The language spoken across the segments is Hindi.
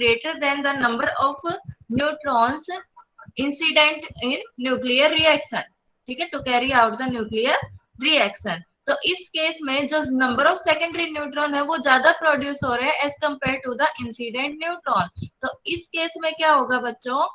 greater than the number of neutrons incident in nuclear reaction, ठीक है, to carry out the nuclear reaction। तो इस केस में जो नंबर ऑफ सेकेंडरी न्यूट्रॉन है वो ज्यादा प्रोड्यूस हो रहे हैं as compare to the incident neutron. तो इस केस में क्या होगा बच्चों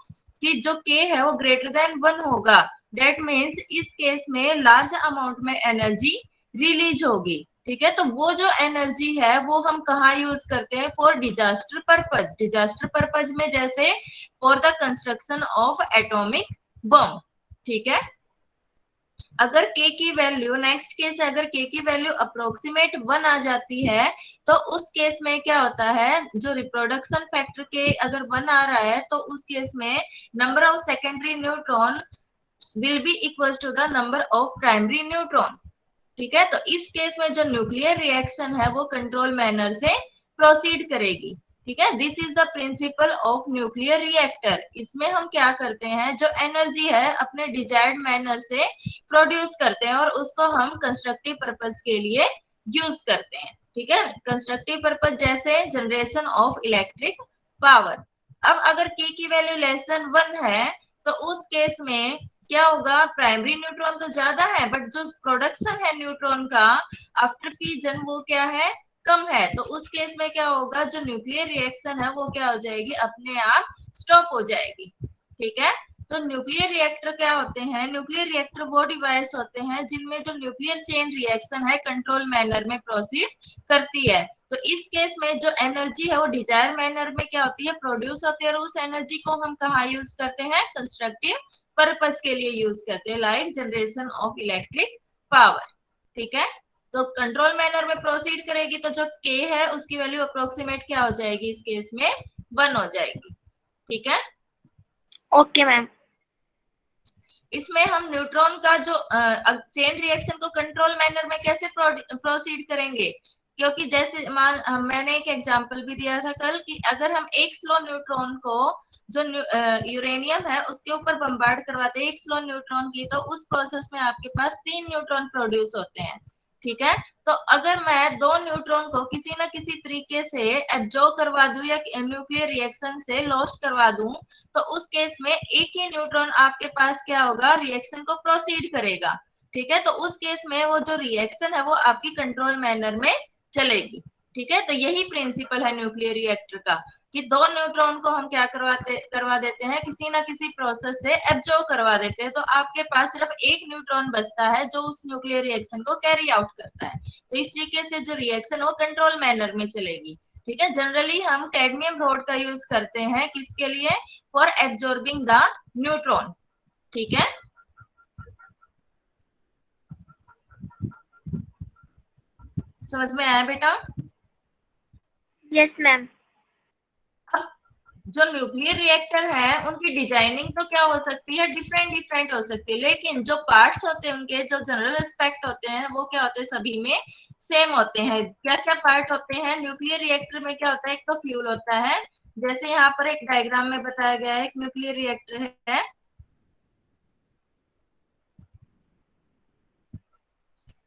कि जो k है वो ग्रेटर देन 1 होगा। डेट मीन्स इस केस में लार्ज अमाउंट में एनर्जी रिलीज होगी, ठीक है। तो वो जो एनर्जी है वो हम कहाँ यूज करते हैं, for disaster purpose. Disaster purpose में जैसे for the construction of atomic bomb, ठीक है। अगर k की वैल्यू, नेक्स्ट केस है, अगर k की वैल्यू अप्रोक्सीमेट 1 आ जाती है तो उस केस में क्या होता है, जो रिप्रोडक्शन फैक्टर के अगर 1 आ रहा है तो उस केस में number of secondary neutron will be equal to the number of primary neutron, ठीक है। तो इस केस में जो न्यूक्लियर रिएक्शन है वो कंट्रोल मैनर से प्रोसीड करेगी, ठीक है। This is the principle of nuclear reactor. इसमें हम क्या करते हैं, जो एनर्जी है अपने डिजायर्ड मैनर से प्रोड्यूस करते हैं और उसको हम कंस्ट्रक्टिव पर्पज के लिए यूज करते हैं, ठीक है। कंस्ट्रक्टिव पर्पज जैसे जनरेशन ऑफ इलेक्ट्रिक पावर। अब अगर k की वैल्यू लेस देन 1 है तो उस केस में क्या होगा, प्राइमरी न्यूट्रॉन तो ज्यादा है बट जो प्रोडक्शन है न्यूट्रॉन का आफ्टर फ्यूजन वो क्या है, कम है। तो उस केस में क्या होगा, जो न्यूक्लियर रिएक्शन है वो क्या हो जाएगी, अपने आप स्टॉप हो जाएगी, ठीक है। तो न्यूक्लियर रिएक्टर क्या होते हैं, न्यूक्लियर रिएक्टर वो डिवाइस होते हैं जिनमें जो न्यूक्लियर चेन रिएक्शन है कंट्रोल मैनर में प्रोसीड करती है। तो इस केस में जो एनर्जी है वो डिजायर मैनर में क्या होती है, प्रोड्यूस होती है और उस एनर्जी को हम कहाँ यूज करते हैं, कंस्ट्रक्टिव पर्पस के लिए यूज करते हैं, like generation of electric power, ठीक है। तो कंट्रोल मैनर में प्रोसीड करेगी तो जो k है उसकी वैल्यू अप्रोक्सीमेट क्या हो जाएगी, इस केस में 1 हो जाएगी, ठीक है। Okay ma'am. इसमें हम न्यूट्रॉन का जो चेन रिएक्शन को कंट्रोल मैनर में कैसे प्रोसीड करेंगे, क्योंकि जैसे मैंने एक एग्जांपल भी दिया था कल कि अगर हम एक स्लो न्यूट्रॉन को जो यूरेनियम है उसके ऊपर बम्बार्ड करवाते हैं एक स्लो न्यूट्रॉन की, तो उस प्रोसेस में आपके पास 3 न्यूट्रॉन प्रोड्यूस होते हैं, ठीक है। तो अगर मैं 2 न्यूट्रॉन को किसी ना किसी तरीके से एब्जॉर्ब करवा दूं या न्यूक्लियर रिएक्शन से लॉस्ट करवा दूं तो उस केस में एक ही न्यूट्रॉन आपके पास क्या होगा, रिएक्शन को प्रोसीड करेगा, ठीक है। तो उस केस में वो जो रिएक्शन है वो आपकी कंट्रोल मैनर में चलेगी, ठीक है। तो यही प्रिंसिपल है न्यूक्लियर रिएक्टर का कि 2 न्यूट्रॉन को हम क्या करवा देते हैं, किसी ना किसी प्रोसेस से एब्जॉर्ब करवा देते हैं, तो आपके पास सिर्फ एक न्यूट्रॉन बचता है जो उस न्यूक्लियर रिएक्शन को कैरी आउट करता है। तो इस तरीके से जो रिएक्शन वो कंट्रोल मैनर में चलेगी, ठीक है। जनरली हम कैडमियम रोड का यूज करते हैं किसके लिए, फॉर एब्जॉर्बिंग द न्यूट्रॉन, ठीक है। समझ में आया बेटा? Yes ma'am. जो न्यूक्लियर रिएक्टर है उनकी डिजाइनिंग तो क्या हो सकती है, डिफरेंट डिफरेंट हो सकती है, लेकिन जो पार्ट्स होते हैं उनके जो जनरल एस्पेक्ट होते हैं वो क्या होते हैं, सभी में सेम होते हैं। क्या क्या पार्ट होते हैं न्यूक्लियर रिएक्टर में, क्या होता है, एक तो फ्यूल होता है, जैसे यहाँ पर एक डायग्राम में बताया गया है, एक न्यूक्लियर रिएक्टर है,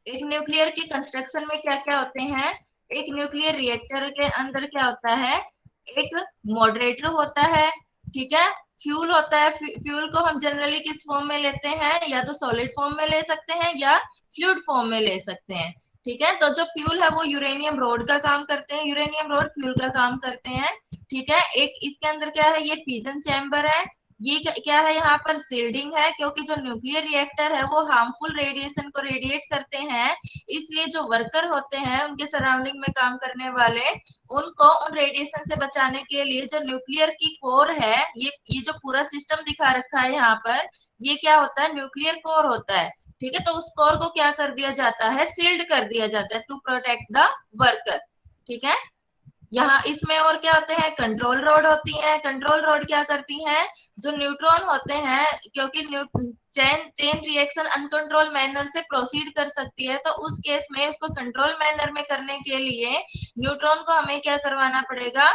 एक न्यूक्लियर की कंस्ट्रक्शन में क्या क्या होते हैं, एक न्यूक्लियर रिएक्टर के अंदर क्या होता है, एक मॉडरेटर होता है, ठीक है, फ्यूल होता है। फ्यूल को हम जनरली किस फॉर्म में लेते हैं, या तो सॉलिड फॉर्म में ले सकते हैं या फ्लूइड फॉर्म में ले सकते हैं, ठीक है। तो जो फ्यूल है वो यूरेनियम रोड का काम करते हैं, यूरेनियम रोड फ्यूल का काम करते हैं, ठीक है। एक इसके अंदर क्या है, ये फिजन चैम्बर है, ये क्या है, यहाँ पर सील्डिंग है, क्योंकि जो न्यूक्लियर रिएक्टर है वो हार्मफुल रेडिएशन को रेडिएट करते हैं, इसलिए जो वर्कर होते हैं उनके सराउंडिंग में काम करने वाले, उनको उन रेडिएशन से बचाने के लिए जो न्यूक्लियर की कोर है, ये जो पूरा सिस्टम दिखा रखा है यहाँ पर, ये क्या होता है, न्यूक्लियर कोर होता है, ठीक है। तो उस कोर को क्या कर दिया जाता है, सील्ड कर दिया जाता है टू प्रोटेक्ट द वर्कर, ठीक है। यहाँ इसमें और क्या होते हैं, कंट्रोल रोड होती है। कंट्रोल रोड क्या करती हैं, जो न्यूट्रॉन होते हैं, क्योंकि चेन रिएक्शन अनकंट्रोल मैनर से प्रोसीड कर सकती है, तो उस केस में उसको कंट्रोल मैनर में करने के लिए न्यूट्रॉन को हमें क्या करवाना पड़ेगा,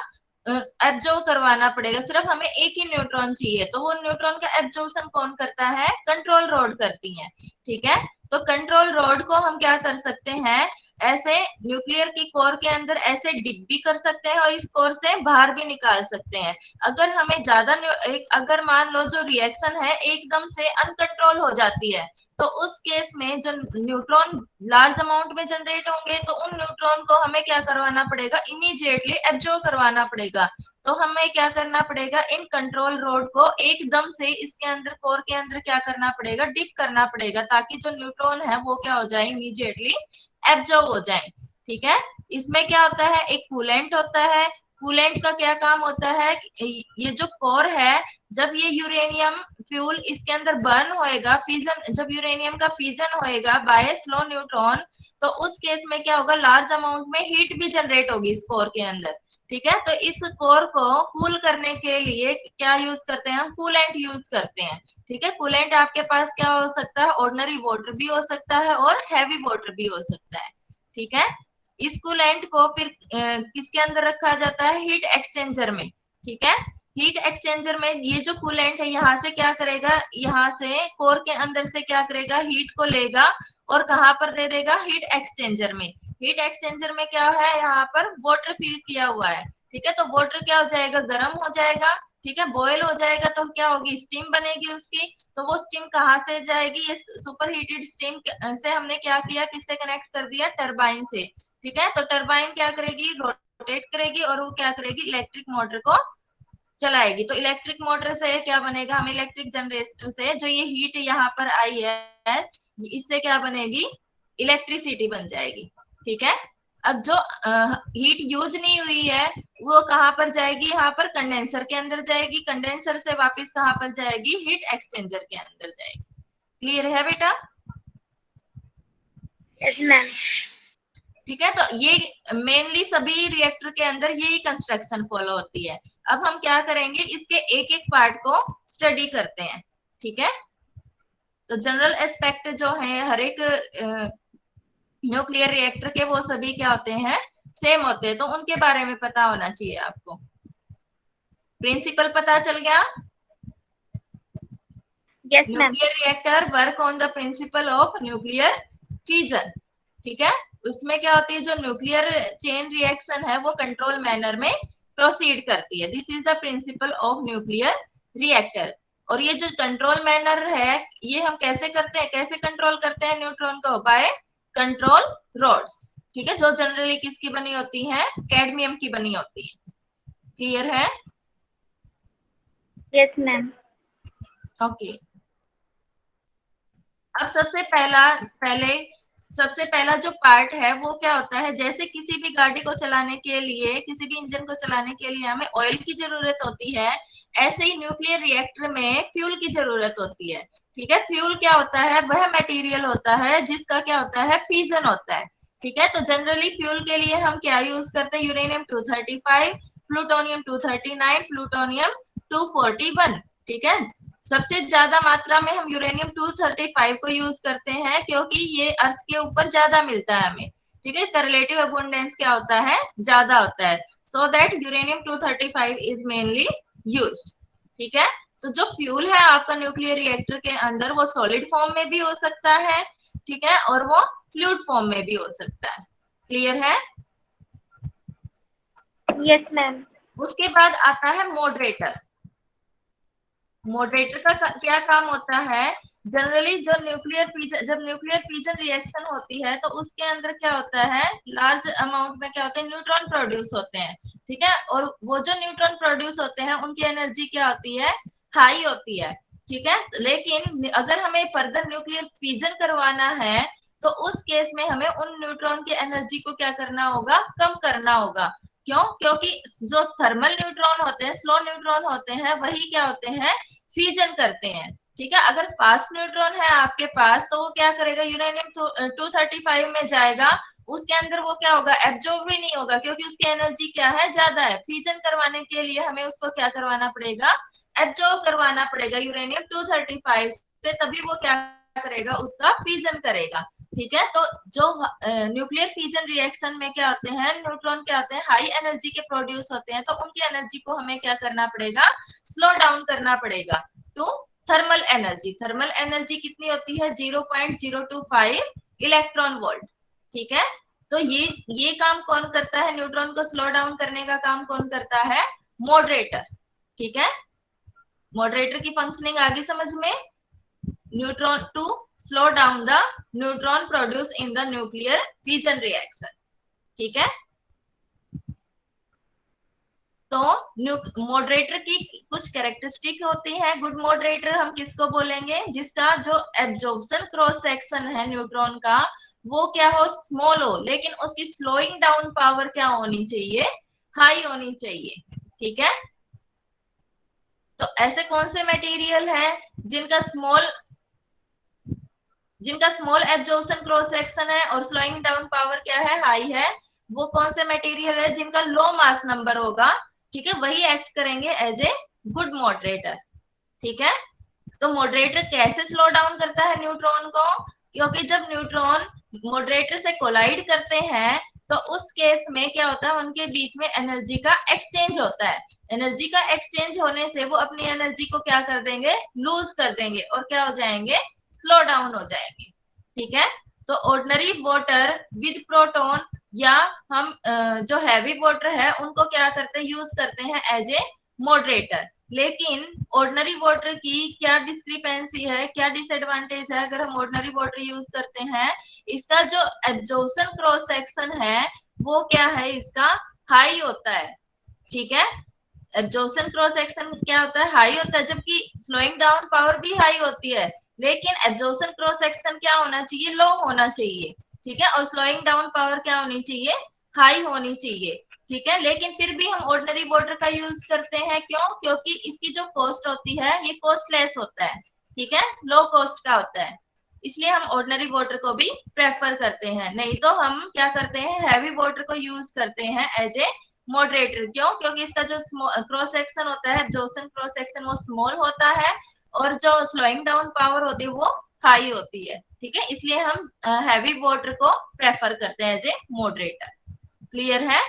एब्जॉर्ब करवाना पड़ेगा। सिर्फ हमें एक ही न्यूट्रॉन चाहिए, तो वो न्यूट्रॉन का एब्जॉर्प्शन कौन करता है, कंट्रोल रोड करती है, ठीक है। तो कंट्रोल रॉड को हम क्या कर सकते हैं, ऐसे न्यूक्लियर की कोर के अंदर ऐसे डिप भी कर सकते हैं और इस कोर से बाहर भी निकाल सकते हैं। अगर हमें ज्यादा अगर मान लो जो रिएक्शन है एकदम से अनकंट्रोल हो जाती है, तो उस केस में जो न्यूट्रॉन लार्ज अमाउंट में जनरेट होंगे, तो उन न्यूट्रॉन को हमें क्या करवाना पड़ेगा, इमीडिएटली एब्जॉर्ब करवाना पड़ेगा। तो हमें क्या करना पड़ेगा, इन कंट्रोल रोड को एकदम से इसके अंदर कोर के अंदर क्या करना पड़ेगा, डिप करना पड़ेगा, ताकि जो न्यूट्रॉन है वो क्या हो जाए, इमीडिएटली एब्जॉर्ब हो जाए। ठीक है। इसमें क्या होता है, एक कूलेंट होता है। कूलेंट का क्या काम होता है, ये जो कोर है, जब ये यूरेनियम फ्यूल इसके अंदर बर्न होएगा, फिजन, जब यूरेनियम का फिजन होएगा बाय स्लो न्यूट्रॉन, तो उस केस में क्या होगा, लार्ज अमाउंट में हीट भी जनरेट होगी इस कोर के अंदर। ठीक है। तो इस कोर को कूल करने के लिए क्या यूज करते हैं, हम कूलेंट यूज करते हैं। ठीक है। कूलेंट आपके पास क्या हो सकता है, ऑर्डिनरी वाटर भी हो सकता है और हैवी वाटर भी हो सकता है। ठीक है। इस कूलेंट को फिर किसके अंदर रखा जाता है, हीट एक्सचेंजर में। ठीक है। हीट एक्सचेंजर में ये जो कूलेंट है यहाँ से क्या करेगा, यहाँ से कोर के अंदर से क्या करेगा, हीट को लेगा और कहाँ पर दे देगा, हीट एक्सचेंजर में। हीट एक्सचेंजर में क्या है, यहाँ पर वाटर फिल किया हुआ है। ठीक है। तो वाटर क्या हो जाएगा, गर्म हो जाएगा। ठीक है। बॉयल हो जाएगा तो क्या होगी, स्टीम बनेगी उसकी। तो वो स्टीम कहाँ से जाएगी, ये सुपर हीटेड स्टीम से हमने क्या किया, किससे कनेक्ट कर दिया, टरबाइन से। ठीक है। तो टरबाइन क्या करेगी, रोटेट करेगी और वो क्या करेगी, इलेक्ट्रिक मोटर को चलाएगी। तो इलेक्ट्रिक मोटर से क्या बनेगा, हमें इलेक्ट्रिक जनरेटर से जो ये हीट यहाँ पर आई है, इससे क्या बनेगी, इलेक्ट्रिसिटी बन जाएगी। ठीक है। अब जो हीट यूज नहीं हुई है वो कहाँ पर जाएगी, यहाँ पर कंडेंसर के अंदर जाएगी। कंडेंसर से वापस कहाँ पर जाएगी, हीट एक्सचेंजर के अंदर जाएगी। क्लियर है बेटा। Yes ma'am. ठीक है। तो ये मेनली सभी रिएक्टर के अंदर यही कंस्ट्रक्शन फॉलो होती है। अब हम क्या करेंगे, इसके एक एक पार्ट को स्टडी करते हैं। ठीक है। तो जनरल एस्पेक्ट जो है हर एक न्यूक्लियर रिएक्टर के, वो सभी क्या होते हैं, सेम होते हैं। तो उनके बारे में पता होना चाहिए आपको। प्रिंसिपल पता चल गया। Yes ma'am. Nuclear reactor work on the principle of nuclear fusion. ठीक है। उसमें क्या होती है, जो न्यूक्लियर चेन रिएक्शन है वो कंट्रोल मैनर में प्रोसीड करती है। This is the principle of nuclear reactor. और ये जो कंट्रोल मैनर है, ये हम कैसे करते हैं, कैसे कंट्रोल करते हैं न्यूट्रॉन को, बाय कंट्रोल रॉड्स। ठीक है। जो जनरली किसकी बनी होती है, कैडमियम की बनी होती है। क्लियर है। Yes ma'am. ओके। अब सबसे पहला जो पार्ट है वो क्या होता है, जैसे किसी भी गाड़ी को चलाने के लिए, किसी भी इंजन को चलाने के लिए हमें ऑयल की जरूरत होती है, ऐसे ही न्यूक्लियर रिएक्टर में फ्यूल की जरूरत होती है। ठीक है। फ्यूल क्या होता है, वह मटेरियल होता है जिसका क्या होता है, फिजन होता है। ठीक है। तो जनरली फ्यूल के लिए हम क्या यूज करते हैं, यूरेनियम 235, प्लूटोनियम 239, प्लूटोनियम 241। ठीक है। सबसे ज्यादा मात्रा में हम यूरेनियम 235 को यूज करते हैं, क्योंकि ये अर्थ के ऊपर ज्यादा मिलता है हमें। ठीक है। इसका रिलेटिव अबुंडेंस क्या होता है, ज्यादा होता है। So that uranium 235 is mainly used. ठीक है। तो जो फ्यूल है आपका न्यूक्लियर रिएक्टर के अंदर, वो सॉलिड फॉर्म में भी हो सकता है। ठीक है। और वो फ्लूइड फॉर्म में भी हो सकता है। क्लियर है। Yes ma'am. उसके बाद आता है मॉडरेटर। मॉडरेटर का क्या काम होता है, जनरली जो जब न्यूक्लियर फ्यूजन रिएक्शन होती है, तो उसके अंदर क्या होता है, लार्ज अमाउंट में क्या होते हैं, न्यूट्रॉन प्रोड्यूस होते हैं। ठीक है। और वो जो न्यूट्रॉन प्रोड्यूस होते हैं उनकी एनर्जी क्या होती है, हाई होती है। ठीक है। लेकिन अगर हमें फर्दर न्यूक्लियर फ्यूजन करवाना है, तो उस केस में हमें उन न्यूट्रॉन की एनर्जी को क्या करना होगा, कम करना होगा। क्यों, क्योंकि जो थर्मल न्यूट्रॉन होते हैं, स्लो न्यूट्रॉन होते हैं, वही क्या होते हैं, फ्यूजन करते हैं। ठीक है। अगर फास्ट न्यूट्रॉन है आपके पास, तो वो क्या करेगा, यूरेनियम 235 में जाएगा, उसके अंदर वो क्या होगा, एब्जॉर्ब भी नहीं होगा, क्योंकि उसकी एनर्जी क्या है, ज्यादा है। फ्यूजन करवाने के लिए हमें उसको क्या करवाना पड़ेगा, एब्जॉर्ब करवाना पड़ेगा यूरेनियम 235 से, तभी वो क्या करेगा, उसका फ्यूजन करेगा। ठीक है। तो जो न्यूक्लियर फ्यूजन रिएक्शन में क्या होते हैं, न्यूट्रॉन क्या होते हैं, हाई एनर्जी के प्रोड्यूस होते हैं। तो उनकी एनर्जी को हमें क्या करना पड़ेगा, स्लो डाउन करना पड़ेगा टू थर्मल एनर्जी कितनी होती है 0.025 इलेक्ट्रॉन वोल्ट। ठीक है, तो ये काम कौन करता है, न्यूट्रॉन को स्लो डाउन करने का काम कौन करता है, मॉडरेटर। ठीक है, मॉडरेटर की फंक्शनिंग आगे समझ में, neutron to slow down the neutron produce in the nuclear fission reaction. ठीक है, तो मॉडरेटर की कुछ कैरेक्टरिस्टिक होती है। गुड मॉडरेटर हम किसको बोलेंगे, जिसका जो एब्जॉर्प्शन क्रॉस सेक्शन है न्यूट्रॉन का वो क्या हो, स्मॉल हो, लेकिन उसकी स्लोइंग डाउन पावर क्या होनी चाहिए, हाई होनी चाहिए। ठीक है, तो ऐसे कौन से मटेरियल है जिनका स्मॉल एब्जॉर्प्शन क्रॉस सेक्शन है और स्लोइंग डाउन पावर क्या है, हाई है, वो कौन से मटेरियल है जिनका लो मास नंबर होगा। ठीक है, वही एक्ट करेंगे एज ए गुड मॉडरेटर। ठीक है, तो मॉडरेटर कैसे स्लो डाउन करता है न्यूट्रॉन को, क्योंकि जब न्यूट्रॉन मॉडरेटर से कोलाइड करते हैं तो उस केस में क्या होता है, उनके बीच में एनर्जी का एक्सचेंज होता है। एनर्जी का एक्सचेंज होने से वो अपनी एनर्जी को क्या कर देंगे, लूज कर देंगे और क्या हो जाएंगे, स्लो डाउन हो जाएंगे। ठीक है, तो ऑर्डिनरी वाटर विद प्रोटॉन या हम जो हैवी वाटर है उनको क्या करते हैं, यूज करते हैं एज ए मॉडरेटर। लेकिन ऑर्डिनरी वाटर की क्या डिस्क्रिपेंसी है, क्या डिसएडवांटेज है, अगर हम ऑर्डिनरी वाटर यूज करते हैं, इसका जो एब्जॉर्प्शन क्रॉस सेक्शन है वो क्या है, इसका हाई होता है। ठीक है, एब्जॉर्प्शन क्रॉस सेक्शन क्या होता है, हाई होता है, जबकि स्लोइंग डाउन पावर भी हाई होती है, लेकिन एब्जॉर्प्शन क्रॉस सेक्शन क्या होना चाहिए, लो होना चाहिए। ठीक है, और स्लोइंग डाउन पावर क्या होनी चाहिए, हाई होनी चाहिए। ठीक है, लेकिन फिर भी हम ऑर्डिनरी वाटर का यूज करते हैं, क्यों, क्योंकि इसकी जो कॉस्ट होती है ये कॉस्टलेस होता है। ठीक है, लो कॉस्ट का होता है, इसलिए हम ऑर्डिनरी वाटर को भी प्रेफर करते हैं। नहीं तो हम क्या करते हैं, हैवी वाटर को यूज करते हैं एज ए मॉडरेटर। क्यों, क्योंकि इसका जो क्रॉस सेक्शन होता है, एब्जॉर्प्शन क्रॉस सेक्शन, वो स्मॉल होता है और जो स्लोइंग डाउन पावर होती है वो हाई होती है। ठीक है, इसलिए हम हैवी वाटर को प्रेफर करते हैं एज ए मॉडरेटर। क्लियर है।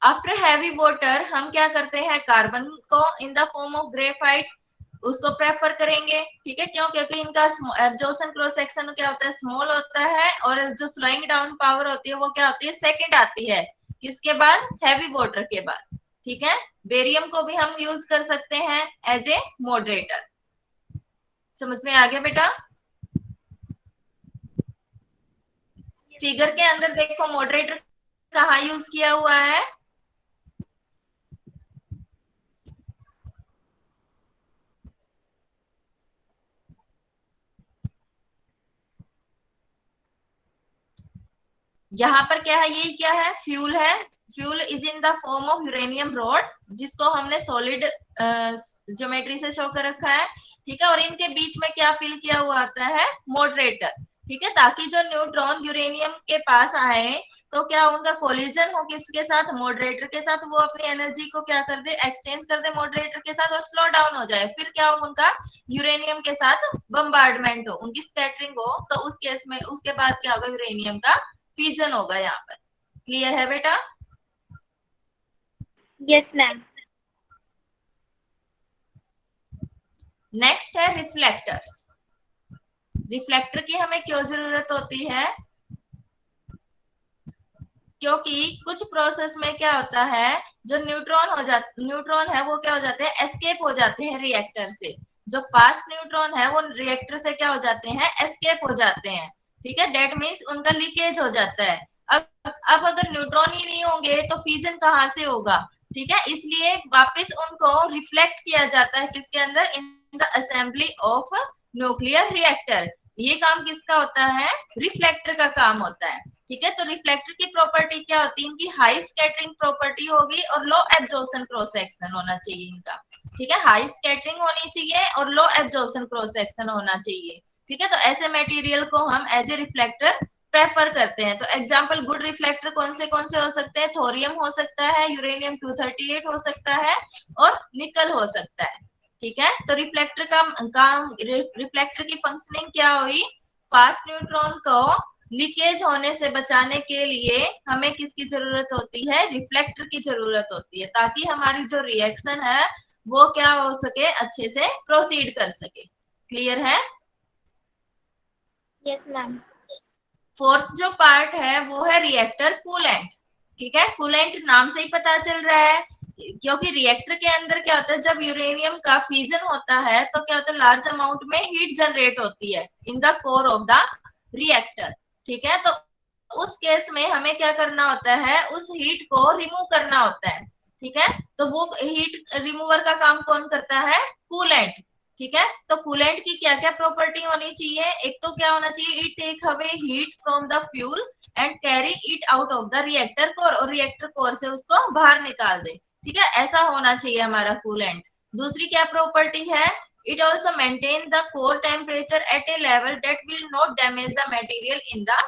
आफ्टर हैवी वाटर हम क्या करते हैं, कार्बन को in the form of graphite उसको प्रेफर करेंगे। ठीक है, क्यों, क्योंकि इनका एब्जॉर्प्शन क्रॉस सेक्शन क्या होता है, स्मॉल होता है, और जो स्लोइंग डाउन पावर होती है वो क्या होती है, सेकंड आती है, किसके बाद, हैवी वाटर के बाद। ठीक है, बेरियम को भी हम यूज कर सकते हैं एज ए मॉडरेटर। समझ में आ गया बेटा। फिगर के अंदर देखो मॉडरेटर कहाँ यूज किया हुआ है, यहाँ पर क्या है, ये क्या है, फ्यूल है। Fuel is in the form of uranium road, जिसको हमने सॉलिड ज्योमेट्री से शो कर रखा है। ठीक है, और इनके बीच में क्या फिल किया हुआ आता है, मॉडरेटर। ठीक है, ताकि जो न्यूट्रॉन यूरेनियम के पास आए तो क्या उनका कोलिजन हो किसके साथ, मॉडरेटर के साथ, वो अपनी एनर्जी को क्या कर दे, एक्सचेंज कर दे मॉडरेटर के साथ और स्लो डाउन हो जाए। फिर क्या हो, उनका यूरेनियम के साथ बम्बार्डमेंट हो, उनकी स्कैटरिंग हो, तो उस केस में उसके बाद क्या होगा, यूरेनियम का फ्यूजन होगा यहाँ पर। क्लियर है बेटा। Yes, ma'am. नेक्स्ट है रिफ्लेक्टर्स। रिफ्लेक्टर की हमें क्यों जरूरत होती है, क्योंकि कुछ प्रोसेस में क्या होता है, जो न्यूट्रॉन है वो क्या हो जाते हैं, एस्केप हो जाते हैं रिएक्टर से। जो फास्ट न्यूट्रॉन है वो रिएक्टर से क्या हो जाते हैं, एस्केप हो जाते हैं। ठीक है, डेट मीन्स उनका लीकेज हो जाता है। अब अगर न्यूट्रॉन ही नहीं होंगे तो फ्यूजन कहाँ से होगा। ठीक है, इसलिए वापस उनको रिफ्लेक्ट किया जाता है किसके अंदर, in the assembly of nuclear reactor. ये काम किसका होता है, रिफ्लेक्टर का काम होता है। ठीक है, तो रिफ्लेक्टर की प्रॉपर्टी क्या होती है, इनकी हाई स्कैटरिंग प्रॉपर्टी होगी और लो एब्जॉर्प्शन क्रॉस सेक्शन होना चाहिए इनका। ठीक है, हाई स्कैटरिंग होनी चाहिए और लो एब्जॉर्प्शन क्रॉस सेक्शन होना चाहिए। ठीक है, तो ऐसे मटेरियल को हम एज ए रिफ्लेक्टर प्रेफर करते हैं। तो एग्जांपल गुड रिफ्लेक्टर कौन से हो सकते हैं, थोरियम हो सकता है, यूरेनियम 238 हो सकता है और निकल हो सकता है। ठीक है, तो रिफ्लेक्टर का काम, रिफ्लेक्टर की फंक्शनिंग क्या हुई, फास्ट न्यूट्रॉन को लीकेज होने से बचाने के लिए हमें किसकी जरूरत होती है, रिफ्लेक्टर की जरूरत होती है, ताकि हमारी जो रिएक्शन है वो क्या हो सके, अच्छे से प्रोसीड कर सके। क्लियर है? Yes ma'am. फोर्थ जो पार्ट है वो है रिएक्टर कूलेंट। ठीक है, कूलेंट नाम से ही पता चल रहा है, क्योंकि रिएक्टर के अंदर क्या होता है, जब यूरेनियम का फ्यूजन होता है तो क्या होता है, लार्ज अमाउंट में हीट जनरेट होती है in the core of the reactor. ठीक है, तो उस केस में हमें क्या करना होता है, उस हीट को रिमूव करना होता है। ठीक है, तो वो हीट रिमूवर का काम कौन करता है? कूलेंट। ठीक है, तो कूलेंट की क्या क्या प्रॉपर्टी होनी चाहिए? एक तो क्या होना चाहिए, it take away heat from the fuel and carry it out of the reactor core, और रिएक्टर कोर से उसको बाहर निकाल दे। ठीक है, ऐसा होना चाहिए हमारा कूलेंट। दूसरी क्या प्रॉपर्टी है? It also maintain the core temperature at A level that will not damage the material in the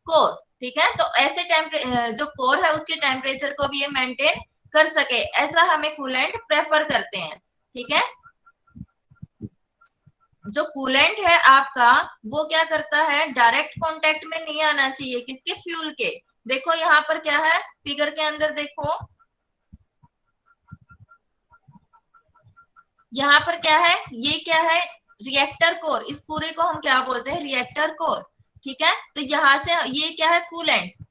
core. ठीक है, तो ऐसे जो कोर है उसके टेम्परेचर को भी ये मेंटेन कर सके, ऐसा हमें कूलेंट प्रेफर करते हैं। ठीक है, जो कूलेंट है आपका वो क्या करता है, डायरेक्ट कांटेक्ट में नहीं आना चाहिए किसके? फ्यूल के। देखो यहाँ पर क्या है, फिगर के अंदर देखो, यहाँ पर क्या है, ये क्या है? Reactor core. इस पूरे को हम क्या बोलते हैं? Reactor core. ठीक है, तो यहाँ से ये क्या है? कूलेंट।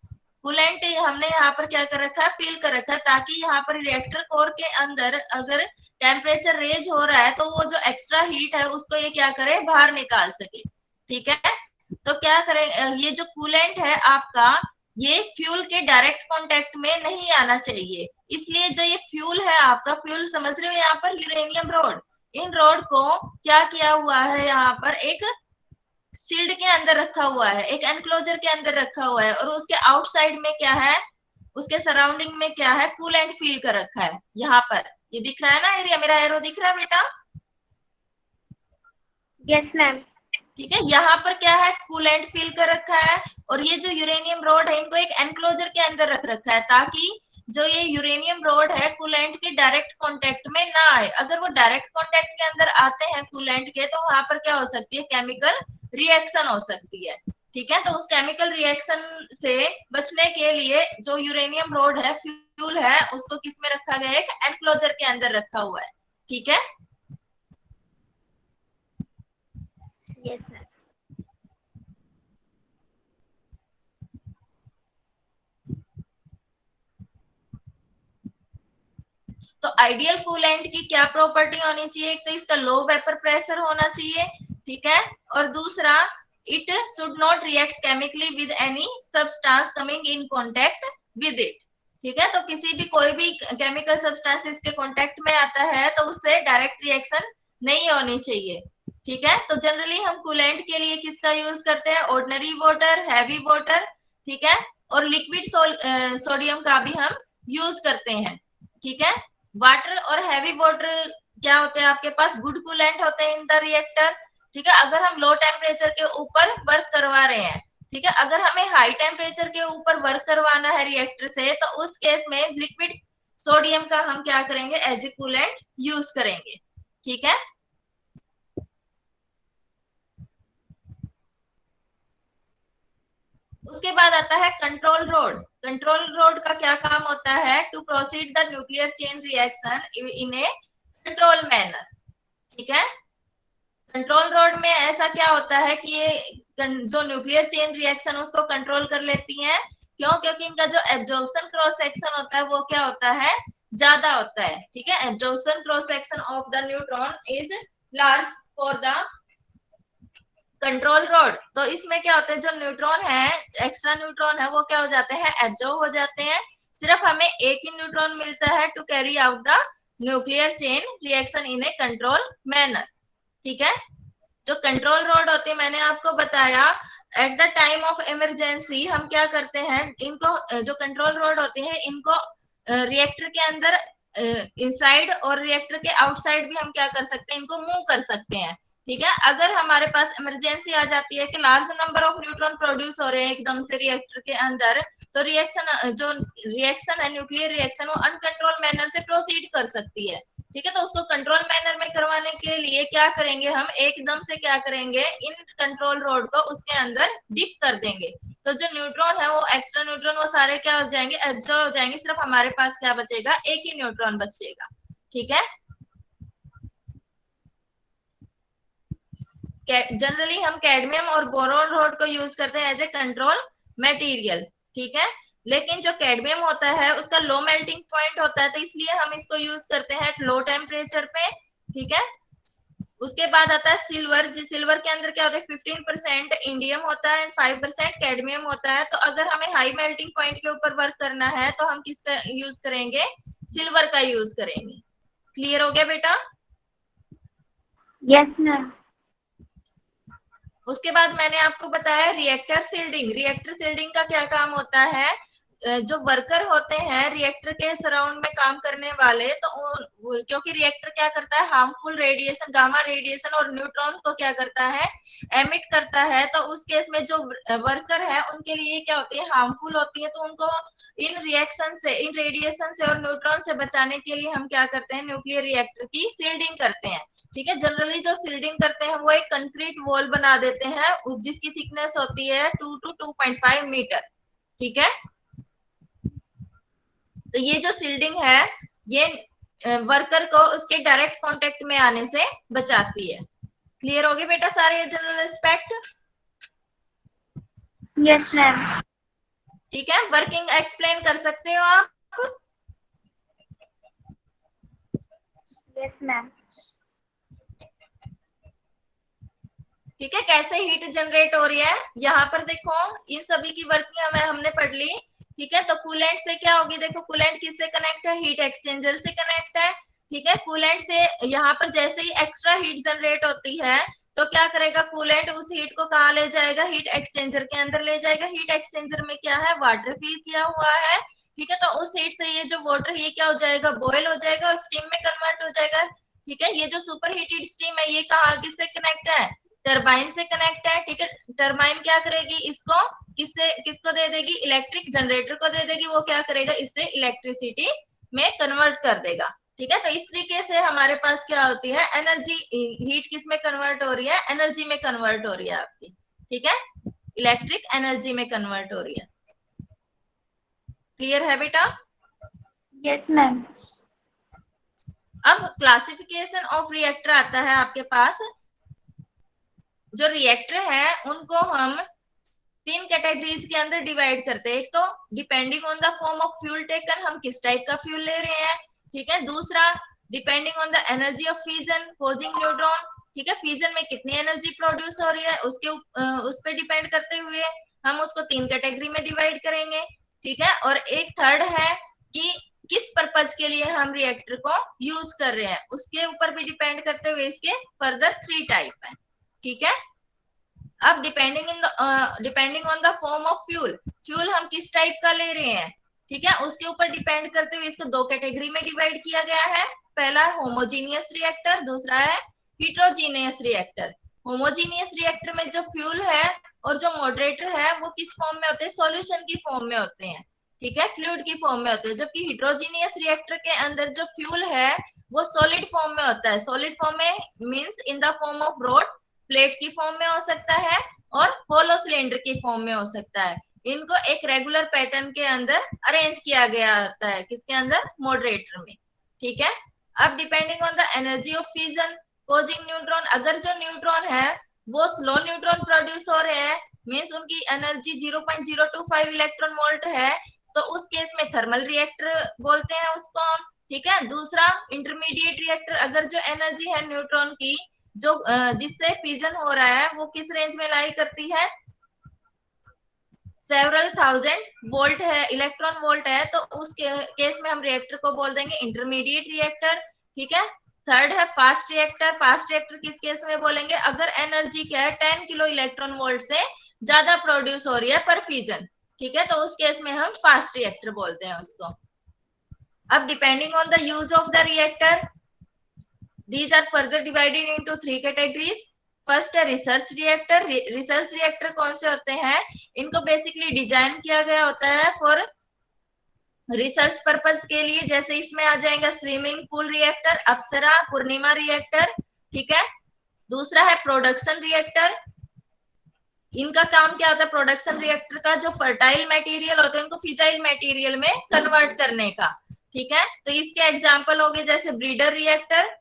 कूलेंट हमने यहाँ पर क्या कर रखा है? फिल कर रखा है, ताकि यहाँ पर रिएक्टर कोर के अंदर अगर टेम्परेचर रेज हो रहा है तो वो जो एक्स्ट्रा हीट है उसको ये क्या करे? बाहर निकाल सके। ठीक है, तो क्या करें, ये जो कूलेंट है आपका, ये फ्यूल के डायरेक्ट कांटेक्ट में नहीं आना चाहिए। इसलिए जो ये फ्यूल है आपका, फ्यूल समझ रहे हो, यहाँ पर यूरेनियम रोड, इन रोड को क्या किया हुआ है, यहाँ पर एक सील्ड के अंदर रखा हुआ है, एक एनक्लोजर के अंदर रखा हुआ है, और उसके आउटसाइड में क्या है, उसके सराउंडिंग में क्या है? कूलेंट फिल कर रखा है। यहाँ पर ये दिख रहा है ना एरिया, मेरा एरो दिख रहा है बेटा? Yes ma'am. ठीक है, यहाँ पर क्या है? कूलेंट फिल कर रखा है, और ये जो यूरेनियम रोड है इनको एक एनक्लोजर के अंदर रख रखा है, ताकि जो ये यूरेनियम रोड है कूलेंट के डायरेक्ट कांटेक्ट में ना आए। अगर वो डायरेक्ट कांटेक्ट के अंदर आते हैं कूलेंट के, तो वहां पर क्या हो सकती है? केमिकल रिएक्शन हो सकती है। ठीक है, तो उस केमिकल रिएक्शन से बचने के लिए जो यूरेनियम रोड है, फ्यूल है, उसको किस में रखा गया है? एक एनक्लोजर के अंदर रखा हुआ है। ठीक है, यस मैम। तो आइडियल कूलेंट की क्या प्रॉपर्टी होनी चाहिए? एक तो इसका लो वेपर प्रेशर होना चाहिए। ठीक है, और दूसरा, it should not react chemically with any substance coming in contact with it. ठीक है, तो किसी भी कोई भी केमिकल सब्सटेंस इसके कांटेक्ट में आता है तो उससे डायरेक्ट रिएक्शन नहीं होनी चाहिए। ठीक है, तो जनरली हम कूलेंट के लिए किसका यूज करते हैं? ऑर्डिनरी वाटर, हैवी वाटर, ठीक है, और लिक्विड सोडियम का भी हम यूज करते हैं। ठीक है, वाटर और हैवी वाटर क्या होते हैं आपके पास? गुड कूलेंट होते हैं इन द रिएक्टर। ठीक है, अगर हम लो टेम्परेचर के ऊपर वर्क करवा रहे हैं, ठीक है, अगर हमें हाई टेम्परेचर के ऊपर वर्क करवाना है रिएक्टर से, तो उस केस में लिक्विड सोडियम का हम क्या करेंगे? एज ए कूलेंट यूज करेंगे। ठीक है, उसके बाद आता है कंट्रोल रोड। कंट्रोल रोड का क्या काम होता है? To proceed the nuclear chain reaction in a control manner. ठीक है, कंट्रोल रोड में ऐसा क्या होता है कि ये जो न्यूक्लियर चेन रिएक्शन उसको कंट्रोल कर लेती हैं। क्यों? क्योंकि इनका जो एब्जॉर्प्शन क्रॉस सेक्शन होता है वो क्या होता है? ज्यादा होता है। ठीक है, absorption cross section of the neutron is large for the control road. तो इसमें क्या होता है, जो न्यूट्रॉन है, एक्स्ट्रा न्यूट्रॉन है, वो क्या हो जाते हैं? एब्जॉर्ब हो जाते हैं। सिर्फ हमें एक ही न्यूट्रॉन मिलता है to carry out the nuclear chain reaction in a control manner. ठीक है, जो कंट्रोल रोड होती है, मैंने आपको बताया, at the time of emergency हम क्या करते हैं, इनको जो कंट्रोल रोड होती है इनको रिएक्टर के अंदर इनसाइड और रिएक्टर के आउटसाइड भी हम क्या कर सकते हैं? इनको मूव कर सकते हैं। ठीक है, अगर हमारे पास इमरजेंसी आ जाती है कि large number of neutron produce हो रहे हैं एकदम से रिएक्टर के अंदर, तो रिएक्शन जो रिएक्शन है, न्यूक्लियर रिएक्शन, वो अनकंट्रोल मैनर से प्रोसीड कर सकती है। ठीक है, तो उसको कंट्रोल मैनर में करवाने के लिए क्या करेंगे? हम एकदम से क्या करेंगे? इन कंट्रोल रोड को उसके अंदर डिप कर देंगे, तो जो न्यूट्रॉन है, वो एक्स्ट्रा न्यूट्रॉन, वो सारे क्या हो जाएंगे? एब्जॉर्ब हो जाएंगे। सिर्फ हमारे पास क्या बचेगा? एक ही न्यूट्रॉन बचेगा। ठीक है, जनरली हम कैडमियम और बोरोन रोड को यूज करते हैं एज ए कंट्रोल मटेरियल, ठीक है। लेकिन जो कैडमियम होता है उसका लो मेल्टिंग पॉइंट होता है, तो इसलिए हम इसको यूज करते हैं एट लो टेम्परेचर पे, ठीक है। उसके बाद आता है सिल्वर। जी सिल्वर के अंदर क्या होता है, 15% इंडियम होता है एंड 5% कैडमियम होता है। तो अगर हमें हाई मेल्टिंग पॉइंट के ऊपर वर्क करना है तो हम किसका यूज करेंगे, सिल्वर का यूज करेंगे। क्लियर हो गया बेटा? Yes, ma'am. उसके बाद मैंने आपको बताया रिएक्टर सील्डिंग। रिएक्टर सील्डिंग का क्या काम होता है, जो वर्कर होते हैं रिएक्टर के सराउंड में काम करने वाले, तो क्योंकि रिएक्टर क्या करता है, हार्मफुल रेडिएशन, गामा रेडिएशन और न्यूट्रॉन को क्या करता है, एमिट करता है। तो उस केस में जो वर्कर है उनके लिए क्या होती है, हार्मफुल होती है। तो उनको इन रिएक्शन से, इन रेडिएशन से और न्यूट्रॉन से बचाने के लिए हम क्या करते हैं, न्यूक्लियर रिएक्टर की सील्डिंग करते हैं, ठीक है। जनरली जो सील्डिंग करते हैं वो एक कंक्रीट वॉल बना देते हैं जिसकी थिकनेस होती है 2 to 2.5 मीटर, ठीक है। तो ये जो सील्डिंग है ये वर्कर को उसके डायरेक्ट कांटेक्ट में आने से बचाती है। क्लियर हो गए बेटा सारे जनरल एस्पेक्ट? Yes, ma'am. ठीक है, वर्किंग एक्सप्लेन कर सकते हो आप? Yes, ma'am. ठीक है, कैसे हीट जनरेट हो रही है यहाँ पर देखो, इन सभी की वर्किंग हमें हमने पढ़ ली, ठीक है। तो कूलेंट से क्या होगी, देखो कूलेंट किससे कनेक्ट है, हीट एक्सचेंजर से कनेक्ट है, ठीक है। कूलेंट से यहाँ पर जैसे ही एक्स्ट्रा हीट जनरेट होती है तो क्या करेगा, कूलेंट उस हीट को कहाँ ले जाएगा, हीट एक्सचेंजर के अंदर ले जाएगा। हीट एक्सचेंजर में क्या है, वाटर फिल किया हुआ है, ठीक है। तो उस हीट से ये जो वाटर ये क्या हो जाएगा, बॉयल हो जाएगा और स्टीम में कन्वर्ट हो जाएगा, ठीक है। ये जो सुपर हीटेड स्टीम है ये कहाँ किससे कनेक्ट है, टरबाइन से कनेक्ट है, ठीक है। टरबाइन क्या करेगी, इसको किससे किसको दे देगी, इलेक्ट्रिक जनरेटर को दे देगी। वो क्या करेगा, इससे इलेक्ट्रिसिटी में कन्वर्ट कर देगा, ठीक है। तो इस तरीके से हमारे पास क्या होती है, एनर्जी, हीट किस में कन्वर्ट हो रही है, एनर्जी में कन्वर्ट हो रही है आपकी, ठीक है। इलेक्ट्रिक एनर्जी में कन्वर्ट हो रही है। क्लियर है बेटा? Yes, ma'am. अब क्लासिफिकेशन ऑफ रिएक्टर आता है आपके पास। जो रिएक्टर है उनको हम 3 कैटेगरीज के अंदर डिवाइड करते हैं। एक तो depending on the form of fuel taken, हम किस टाइप का फ्यूल ले रहे हैं, ठीक है। दूसरा depending on the energy of fusion causing neutron, ठीक है। फ्यूजन में कितनी एनर्जी प्रोड्यूस हो रही है उसके उस पर डिपेंड करते हुए हम उसको 3 कैटेगरी में डिवाइड करेंगे, ठीक है। और एक थर्ड है कि किस पर्पज के लिए हम रिएक्टर को यूज कर रहे हैं, उसके ऊपर भी डिपेंड करते हुए इसके फर्दर 3 टाइप है, ठीक है। अब depending on the form of fuel, fuel हम किस टाइप का ले रहे हैं, ठीक है, उसके ऊपर डिपेंड करते हुए इसको 2 कैटेगरी में डिवाइड किया गया है। पहला होमोजीनियस रिएक्टर, दूसरा है हिट्रोजीनियस रिएक्टर। होमोजीनियस रिएक्टर में जो फ्यूल है और जो मॉडरेटर है वो किस फॉर्म में होते हैं, सॉल्यूशन की फॉर्म में होते हैं, ठीक है, फ्लूइड की फॉर्म में होते हैं। जबकि हिट्रोजीनियस रिएक्टर के अंदर जो फ्यूल है वो सॉलिड फॉर्म में होता है। सॉलिड फॉर्म में means in the form of rod, plate की फॉर्म में हो सकता है और होलो सिलेंडर की फॉर्म में हो सकता है। इनको एक रेगुलर पैटर्न के अंदर अरेंज किया गया होता है, किसके अंदर, मॉडरेटर में, ठीक है। अब depending on the energy of fusion causing neutron, अगर जो न्यूट्रॉन है वो स्लो न्यूट्रॉन प्रोड्यूस हो रहे हैं, मीन्स उनकी एनर्जी 0.025 इलेक्ट्रॉन वोल्ट है, तो उस केस में थर्मल रिएक्टर बोलते हैं उसको हम, ठीक है। दूसरा इंटरमीडिएट रिएक्टर, अगर जो एनर्जी है न्यूट्रॉन की जो जिससे फ्यूजन हो रहा है वो किस रेंज में लाई करती है, सेवरल थाउजेंड वोल्ट है, इलेक्ट्रॉन वोल्ट है, तो उस केस में हम रिएक्टर को बोल देंगे इंटरमीडिएट रिएक्टर, ठीक है। थर्ड है फास्ट रिएक्टर। फास्ट रिएक्टर किस केस में बोलेंगे, अगर एनर्जी क्या है 10 किलो इलेक्ट्रॉन वोल्ट से ज्यादा प्रोड्यूस हो रही है पर फ्यूजन, ठीक है, तो उस केस में हम फास्ट रिएक्टर बोलते हैं उसको। अब depending on the use of the reactor, these are further divided into 3 categories. First है रिसर्च रिएक्टर। रिसर्च रिएक्टर कौन से होते हैं, इनको बेसिकली डिजाइन किया गया होता है फॉर रिसर्च पर्पज के लिए। जैसे इसमें आ जाएगा स्विमिंग पूल रिएक्टर, अप्सरा, पूर्णिमा रिएक्टर, ठीक है। दूसरा है प्रोडक्शन रिएक्टर। इनका काम क्या होता है, प्रोडक्शन रिएक्टर का जो फर्टाइल मटेरियल होता है उनको फिजाइल मटेरियल में कन्वर्ट करने का, ठीक है। तो इसके एग्जाम्पल हो गए जैसे ब्रीडर रिएक्टर,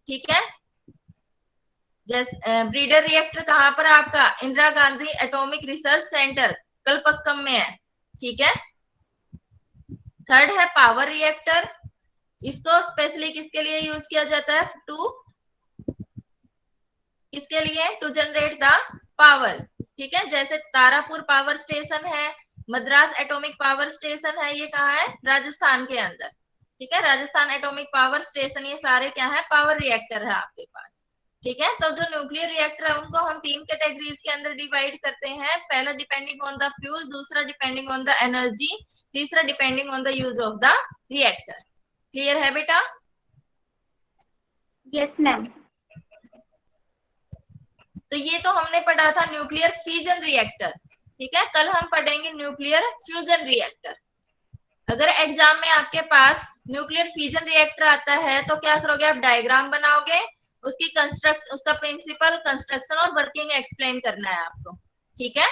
ठीक है, जैसे ब्रीडर रिएक्टर कहाँ पर है आपका, Indira Gandhi atomic research centre Kalpakkam में है, ठीक है। थर्ड है पावर रिएक्टर, इसको स्पेशली किसके लिए यूज किया जाता है, किसके लिए, टू जनरेट द पावर, ठीक है। जैसे तारापुर पावर स्टेशन है, मद्रास एटॉमिक पावर स्टेशन है, ये कहाँ है, राजस्थान के अंदर, ठीक है। राजस्थान एटॉमिक पावर स्टेशन, ये सारे क्या है, पावर रिएक्टर है आपके पास, ठीक है। तो जो न्यूक्लियर रिएक्टर है उनको हम 3 कैटेगरीज के अंदर डिवाइड करते हैं। पहला डिपेंडिंग ऑन द फ्यूल, दूसरा डिपेंडिंग ऑन द एनर्जी, तीसरा depending on the use of the reactor. Clear है बेटा? Yes ma'am. तो ये तो हमने पढ़ा था न्यूक्लियर फिजन रिएक्टर, ठीक है। कल हम पढ़ेंगे न्यूक्लियर फ्यूजन रिएक्टर। अगर एग्जाम में आपके पास न्यूक्लियर फिजन रिएक्टर आता है तो क्या करोगे आप, डायग्राम बनाओगे, उसकी कंस्ट्रक्ट, उसका प्रिंसिपल, कंस्ट्रक्शन और वर्किंग एक्सप्लेन करना है आपको, ठीक है।